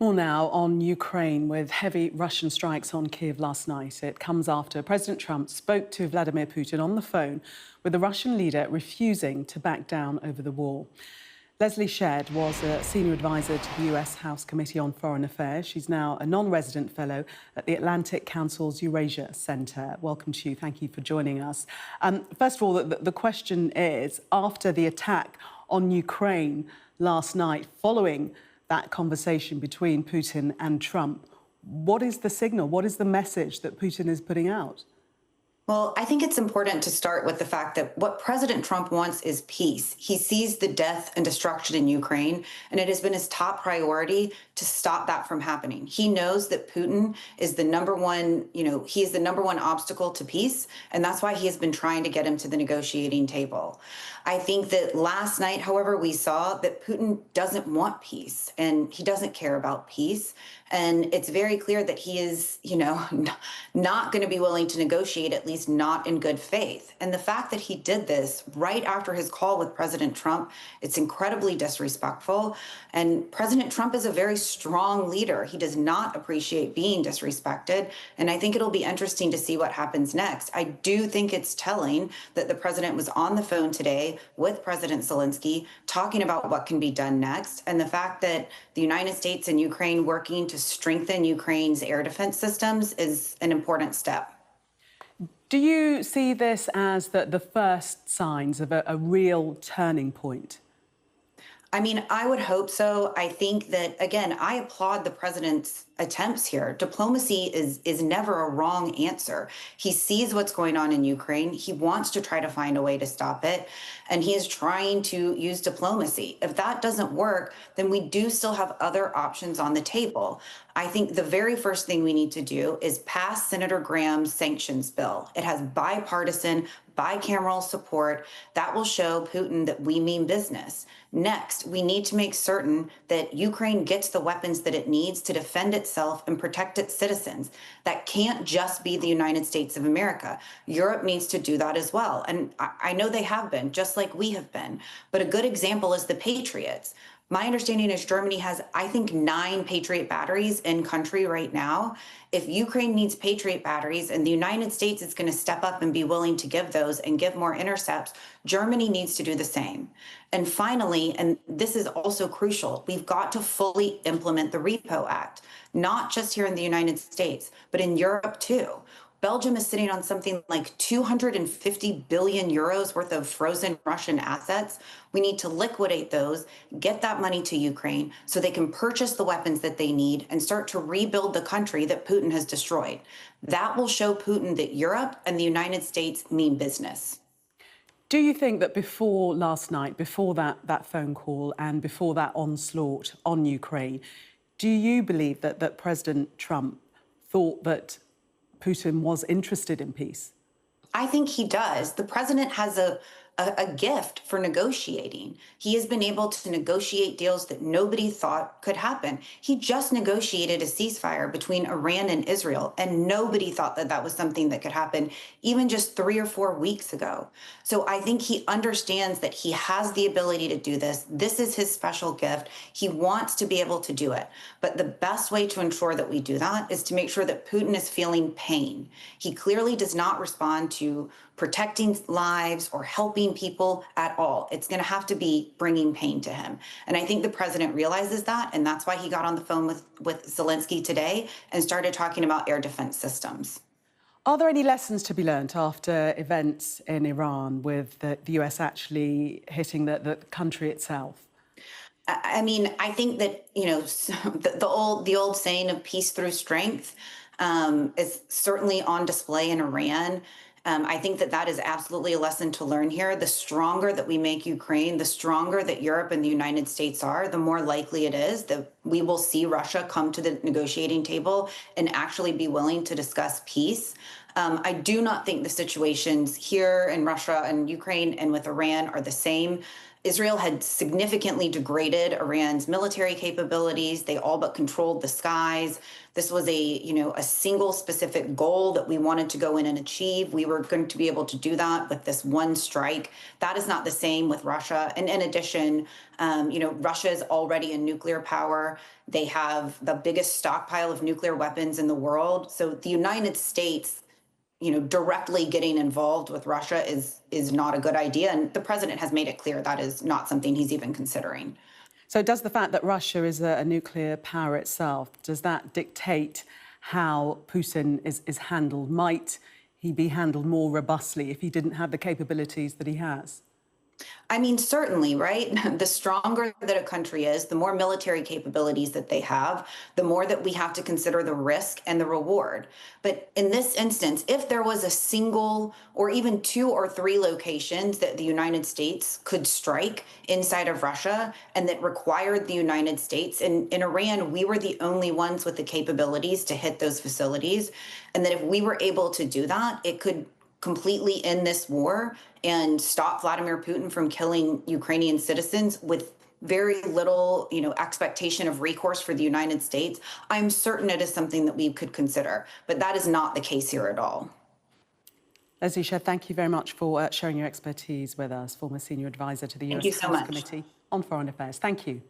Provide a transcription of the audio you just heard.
More now on Ukraine, with heavy Russian strikes on Kyiv last night. It comes after President Trump spoke to Vladimir Putin on the phone, with the Russian leader refusing to back down over the war. Leslie Shedd was a senior advisor to the US House Committee on Foreign Affairs. She's now a non-resident fellow at the Atlantic Council's Eurasia Centre. Welcome to you. Thank you for joining us. First of all, the question is, after the attack on Ukraine last night, following that conversation between Putin and Trump, what is the signal? What is the message that Putin is putting out? Well, I think it's important to start with the fact that what President Trump wants is peace. He sees the death and destruction in Ukraine, and it has been his top priority to stop that from happening. He knows that Putin is the number one, he is the number one obstacle to peace, and that's why he has been trying to get him to the negotiating table. I think that last night, however, we saw that Putin doesn't want peace, and he doesn't care about peace. And it's very clear that he is, not going to be willing to negotiate, at least not in good faith. And the fact that he did this right after his call with President Trump, it's incredibly disrespectful. And President Trump is a very strong leader. He does not appreciate being disrespected. And I think it'll be interesting to see what happens next. I do think it's telling that the president was on the phone today with President Zelensky talking about what can be done next. And the fact that the United States and Ukraine working to strengthen Ukraine's air defense systems is an important step. Do you see this as the first signs of a real turning point? I mean, I would hope so. I think that, again, I applaud the president's attempts here. Diplomacy is never a wrong answer. He sees what's going on in Ukraine. He wants to try to find a way to stop it, and he is trying to use diplomacy. If that doesn't work, then we do still have other options on the table. I think the very first thing we need to do is pass Senator Graham's sanctions bill. It has bipartisan, bicameral support that will show Putin that we mean business. Next, we need to make certain that Ukraine gets the weapons that it needs to defend itself and protect its citizens. That can't just be the United States of America. Europe needs to do that as well. And I know they have been, just like we have been. But a good example is the Patriots. My understanding is Germany has, I think, 9 Patriot batteries in country right now. If Ukraine needs Patriot batteries and the United States is going to step up and be willing to give those and give more intercepts, Germany needs to do the same. And finally, and this is also crucial, we've got to fully implement the Repo Act, not just here in the United States, but in Europe too. Belgium is sitting on something like 250 billion euros worth of frozen Russian assets. We need to liquidate those, get that money to Ukraine so they can purchase the weapons that they need and start to rebuild the country that Putin has destroyed. That will show Putin that Europe and the United States mean business. Do you think that before last night, before that phone call and before that onslaught on Ukraine, do you believe that President Trump thought that Putin was interested in peace? I think he does. The president has a gift for negotiating. He has been able to negotiate deals that nobody thought could happen. He just negotiated a ceasefire between Iran and Israel, and nobody thought that that was something that could happen even just 3 or 4 weeks ago. So I think he understands that he has the ability to do this. This is his special gift. He wants to be able to do it. But the best way to ensure that we do that is to make sure that Putin is feeling pain. He clearly does not respond to protecting lives or helping people at all. It's going to have to be bringing pain to him. And I think the president realizes that, and that's why he got on the phone with Zelensky today and started talking about air defense systems. Are there any lessons to be learned after events in Iran, with the US actually hitting the country itself? I mean, I think that, the old saying of peace through strength is certainly on display in Iran. I think that is absolutely a lesson to learn here. The stronger that we make Ukraine, the stronger that Europe and the United States are, the more likely it is that we will see Russia come to the negotiating table and actually be willing to discuss peace. I do not think the situations here in Russia and Ukraine and with Iran are the same. Israel had significantly degraded Iran's military capabilities. They all but controlled the skies. This was a single specific goal that we wanted to go in and achieve. We were going to be able to do that with this one strike. That is not the same with Russia. And in addition, Russia is already a nuclear power. They have the biggest stockpile of nuclear weapons in the world. So the United States, directly getting involved with Russia is not a good idea. And the president has made it clear that is not something he's even considering. So does the fact that Russia is a nuclear power itself, does that dictate how Putin is handled? Might he be handled more robustly if he didn't have the capabilities that he has? I mean, certainly, right? The stronger that a country is, the more military capabilities that they have, the more that we have to consider the risk and the reward. But in this instance, if there was a single or even 2 or 3 locations that the United States could strike inside of Russia and that required the United States, and in Iran, we were the only ones with the capabilities to hit those facilities. And that if we were able to do that, it could completely end this war and stop Vladimir Putin from killing Ukrainian citizens with very little, expectation of recourse for the United States. I'm certain it is something that we could consider, but that is not the case here at all. Leslie Shev, thank you very much for sharing your expertise with us, former senior advisor to the US House Committee on Foreign Affairs. Thank you.